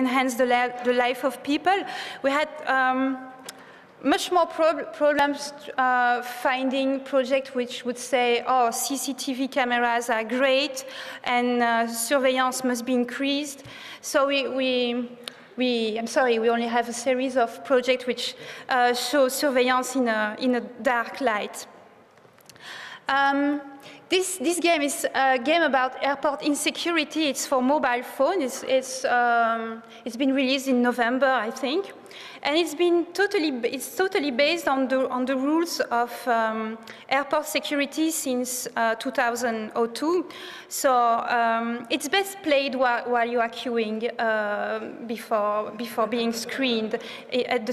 enhance the life of people. We had much more problems finding projects which would say, oh, CCTV cameras are great and surveillance must be increased. So I'm sorry, we only have a series of projects which show surveillance in a dark light. This game is a game about airport insecurity. It's for mobile phone. It's been released in November, I think, and it's totally based on the rules of airport security since 2002. So it's best played while you are queuing before being screened at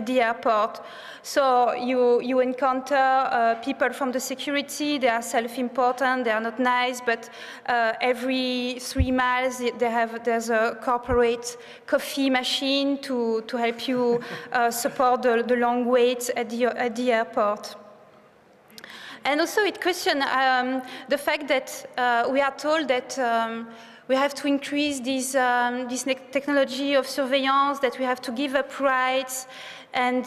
the airport. So you encounter people from the security. They are self-important. They are not nice, but every 3 miles there's a corporate coffee machine to help you support the long wait at the airport. And also it questions the fact that we are told that we have to increase this technology of surveillance, that we have to give up rights, and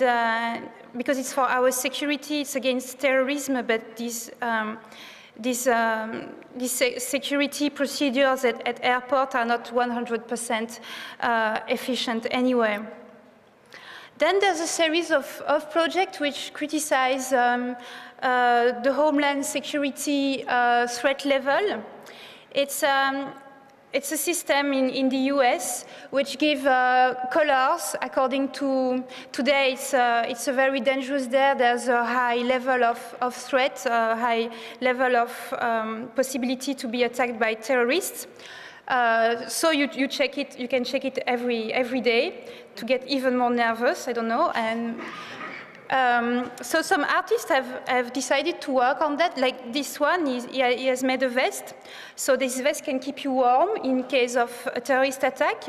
because it's for our security, it's against terrorism, but these security procedures at airport are not 100% efficient anyway. Then there's a series of projects which criticize the homeland security threat level. It's a system in the US which gives colors according to, today it's a very dangerous day. There's a high level of threat, a high level of possibility to be attacked by terrorists. So you check it, you can check it every day to get even more nervous, I don't know. And so some artists have decided to work on that. Like this one, he has made a vest. So this vest can keep you warm in case of a terrorist attack.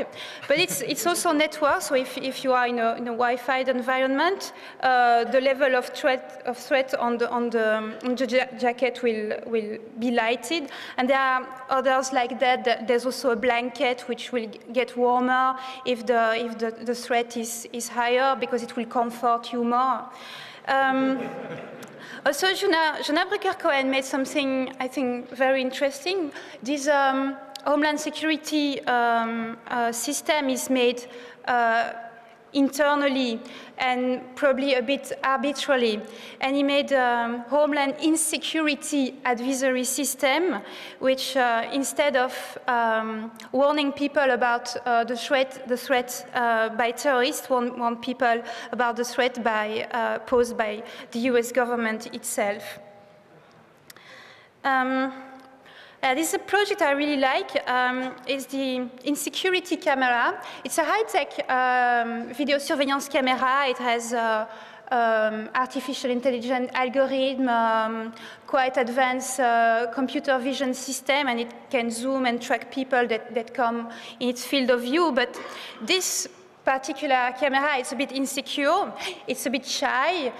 But it's also network. So if you are in a Wi-Fi environment, the level of threat on the jacket will be lighted. And there are others like that. There's also a blanket which will get warmer if the threat is higher, because it will comfort you more. Also, Jonah Brucker-Cohen made something, I think, very interesting. This Homeland Security system is made internally and probably a bit arbitrarily. And he made a Homeland Insecurity Advisory System, which instead of warning people about the threat by terrorists, warn people about the threat posed by the US government itself. This is a project I really like. It's the Insecurity Camera. It's a high-tech video surveillance camera. It has artificial intelligence algorithm, quite advanced computer vision system, and it can zoom and track people that come in its field of view. But this particular camera, it's a bit insecure, it's a bit shy,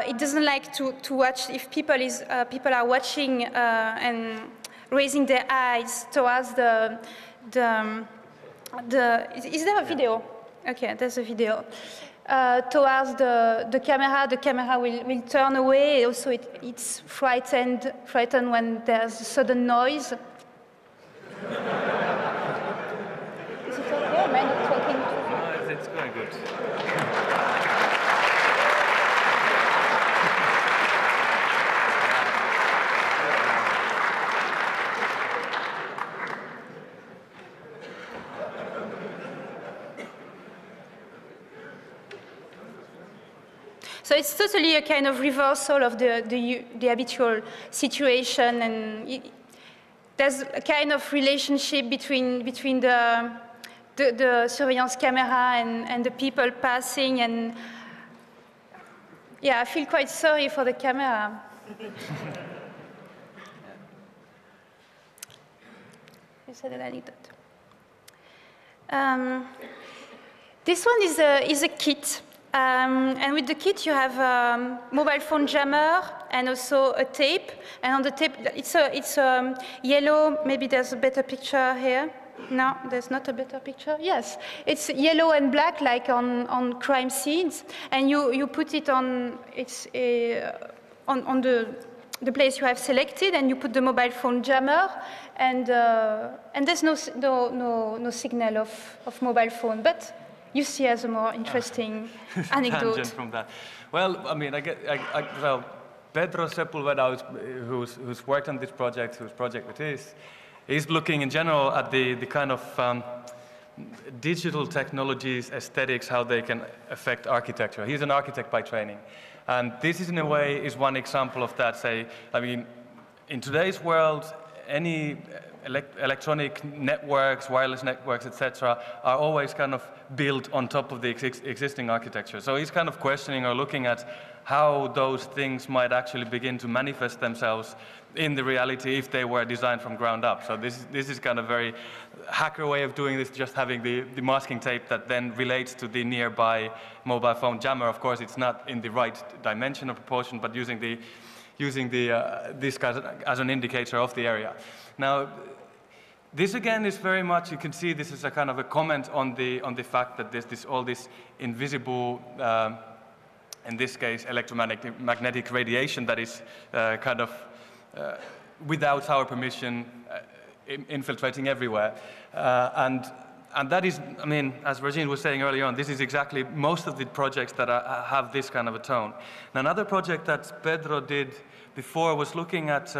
it doesn't like to watch if people are watching and raising their eyes towards is there a video? Okay, there's a video. Towards the camera will turn away. Also, it's frightened when there's a sudden noise. Is it okay? Am I not talking too? It's going good. So it's totally a kind of reversal of the habitual situation, and there's a kind of relationship between the surveillance camera and the people passing, and yeah, I feel quite sorry for the camera. You said an anecdote. This one is a kit. And with the kit, you have a mobile phone jammer and also a tape. And on the tape, it's a yellow. Maybe there's a better picture here. No, there's not a better picture. Yes, it's yellow and black, like on crime scenes, and you put it on on the place you have selected, and you put the mobile phone jammer, and there's no signal of mobile phone, but you see as a more interesting anecdote. Tangent from that. Well, I mean, well, Pedro Sepulveda, who's worked on this project, whose project it is, he's looking in general at the kind of digital technologies, aesthetics, how they can affect architecture. He's an architect by training. And this is, in a way, is one example of that. Say, I mean, in today's world, any electronic networks, wireless networks, etc., are always kind of built on top of the existing architecture. So he's kind of questioning or looking at how those things might actually begin to manifest themselves in the reality if they were designed from ground up. So this is kind of very hacker way of doing this, just having the masking tape that then relates to the nearby mobile phone jammer. Of course, it's not in the right dimension or proportion, but using this as an indicator of the area. Now, this again is very much, you can see this is a kind of a comment on the fact that there's all this invisible, in this case, electromagnetic radiation that is kind of without our permission infiltrating everywhere. And that is, I mean, as Regine was saying earlier on, this is exactly most of the projects that have this kind of a tone. Now, another project that Pedro did before was looking at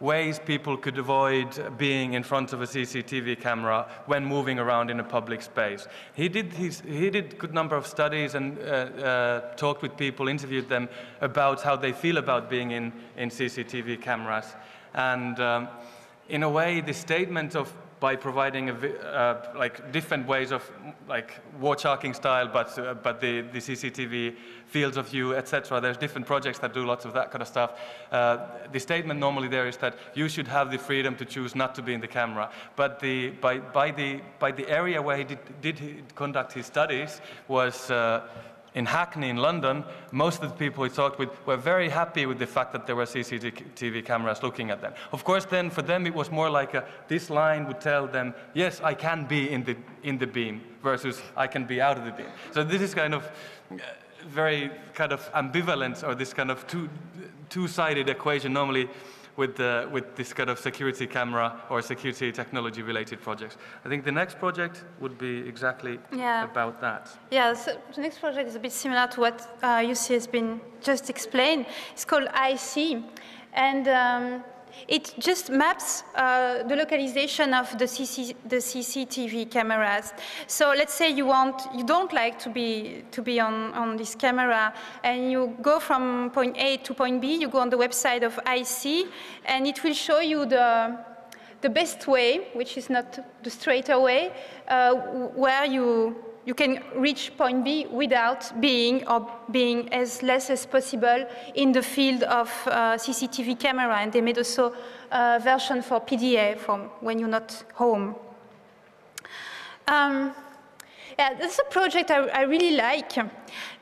ways people could avoid being in front of a CCTV camera when moving around in a public space. He did a good number of studies and talked with people, interviewed them about how they feel about being in CCTV cameras. And in a way, the statement of by providing like different ways of like Warchalking style, but the CCTV fields of view, etc. There's different projects that do lots of that kind of stuff. The statement normally there is that you should have the freedom to choose not to be in the camera. But by the area where he did conduct his studies was in Hackney in London. Most of the people he talked with were very happy with the fact that there were CCTV cameras looking at them. Of course, then for them it was more like this line would tell them, yes, I can be in the beam, versus I can be out of the beam. So this is kind of very kind of ambivalent, or this kind of two-sided equation normally with this kind of security camera or security technology related projects. I think the next project would be exactly about that. Yeah, so the next project is a bit similar to what Jussi has been just explained. It's called IC, and it just maps the localization of the CCTV cameras. So let's say you don't like to be on this camera, and you go from point A to point B. You go on the website of IC, and it will show you the best way, which is not the straighter way, where you can reach point B without being as less as possible in the field of CCTV camera. And they made also a version for PDA for when you're not home. Yeah, this is a project I really like.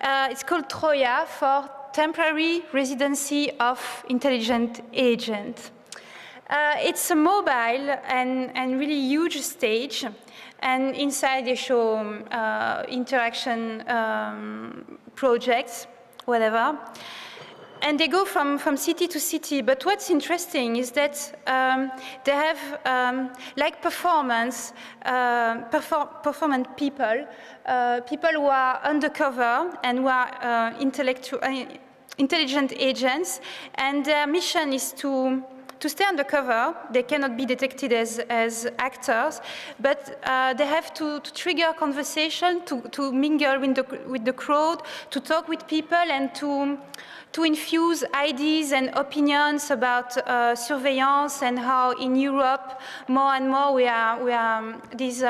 It's called Troia, for Temporary Residency of Intelligent Agent. It's a mobile and really huge stage. And inside they show interaction projects, whatever. And they go from city to city. But what's interesting is that they have, like performance people, people who are undercover and who are intelligent agents. And their mission is to stay undercover. They cannot be detected as actors, but they have to trigger conversation, to mingle with the crowd, to talk with people, and to infuse ideas and opinions about surveillance, and how in Europe more and more we are these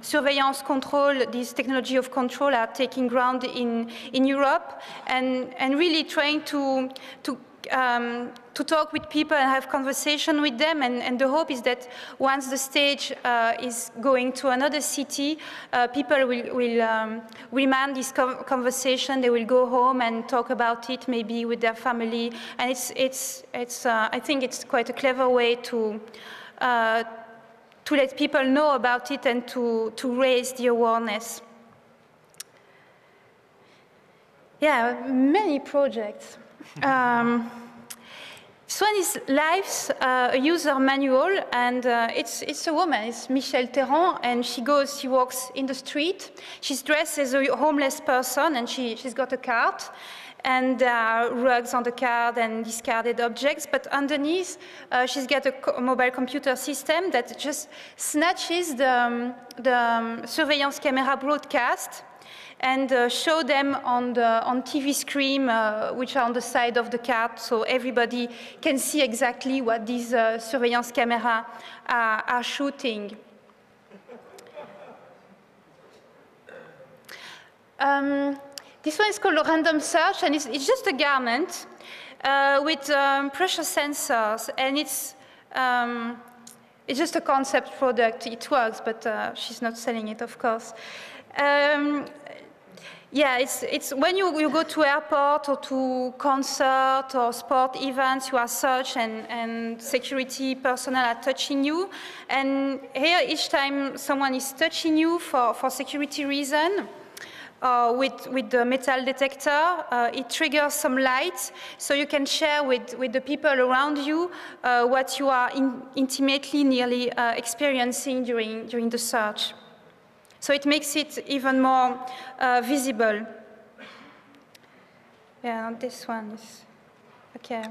surveillance control, this technology of control are taking ground in Europe, and really trying to talk with people and have conversation with them, and the hope is that once the stage is going to another city, people will remand this conversation. They will go home and talk about it, maybe with their family, and it's I think it's quite a clever way to to let people know about it and to raise the awareness. Yeah, many projects. This one is Life's a user manual, and it's a woman, it's Michelle Terran, and she walks in the street. She's dressed as a homeless person, and she's got a cart, and rugs on the cart and discarded objects, but underneath she's got a mobile computer system that just snatches the surveillance camera broadcast and show them on TV screen, which are on the side of the cart, so everybody can see exactly what these surveillance cameras are shooting. This one is called a random search, and it's just a garment with pressure sensors, and it's just a concept product. It works, but she's not selling it, of course. Yeah, it's when you go to airport or to concert or sport events, you are searched and security personnel are touching you. And here, each time someone is touching you for security reason, with the metal detector, it triggers some light, so you can share with the people around you what you are intimately, nearly experiencing during the search. So it makes it even more visible. Yeah, this one is, okay.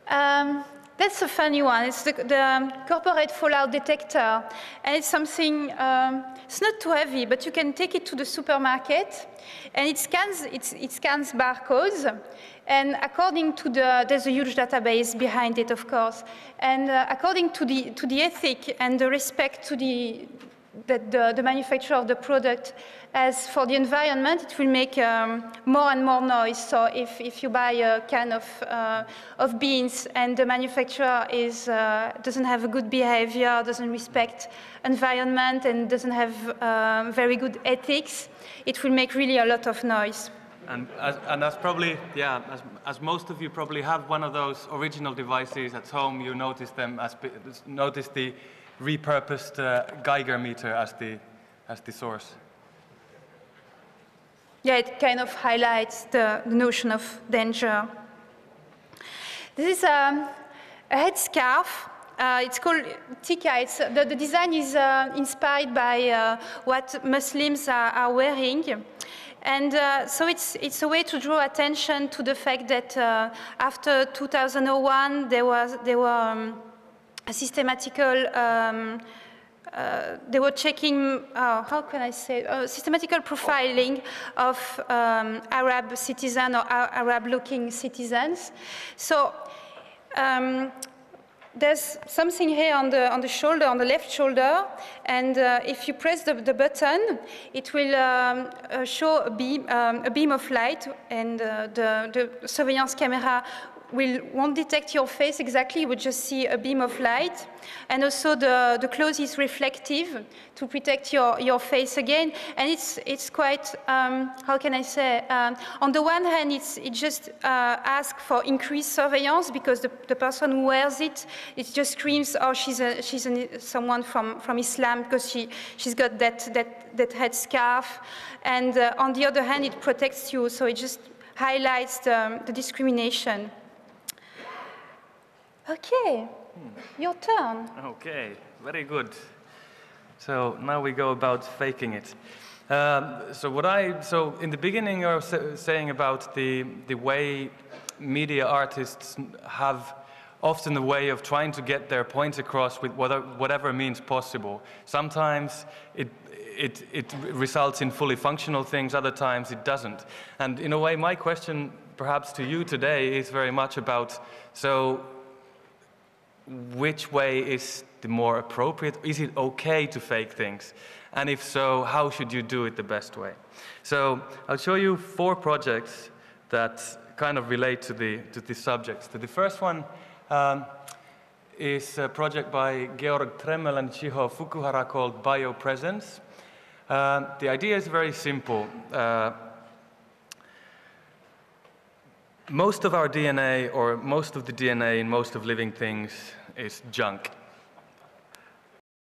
That's a funny one. It's the corporate fallout detector. And it's something, it's not too heavy, but you can take it to the supermarket, and it scans barcodes. And according to there's a huge database behind it, of course. And according to the ethic and the respect to that the manufacturer of the product has for the environment, it will make more and more noise. So if you buy a can of beans and the manufacturer doesn't have a good behavior, doesn't respect environment, and doesn't have very good ethics, it will make really a lot of noise. And that's probably, yeah, as most of you probably have one of those original devices at home, you notice the repurposed Geiger meter as the source. Yeah, it kind of highlights the notion of danger. This is a headscarf. It's called Tika. The design is inspired by what Muslims are wearing. And so it's a way to draw attention to the fact that after 2001, there were a systematical, they were checking, how can I say, systematical profiling of Arab citizens or Arab-looking citizens. So there's something here on the shoulder, on the left shoulder, and if you press the button, it will show a beam of light, and the surveillance camera won't detect your face exactly, you would just see a beam of light. And also the clothes is reflective to protect your face again. And it's quite, how can I say, on the one hand, it just asks for increased surveillance because the person who wears it just screams, oh, she's someone from Islam because she's got that headscarf. And on the other hand, it protects you, so it just highlights the discrimination. Okay, your turn. Okay, very good. So now we go about faking it. So in the beginning, I was saying about the way media artists have often a way of trying to get their points across with whatever means possible. Sometimes it results in fully functional things, other times it doesn't. And in a way, my question perhaps to you today is very much about, so which way is the more appropriate? Is it okay to fake things? And if so, how should you do it the best way? So I'll show you 4 projects that kind of relate to the subjects. The first one is a project by Georg Tremmel and Shiho Fukuhara called Biopresence. The idea is very simple. Most of our DNA, or most of the DNA in most of living things, is junk.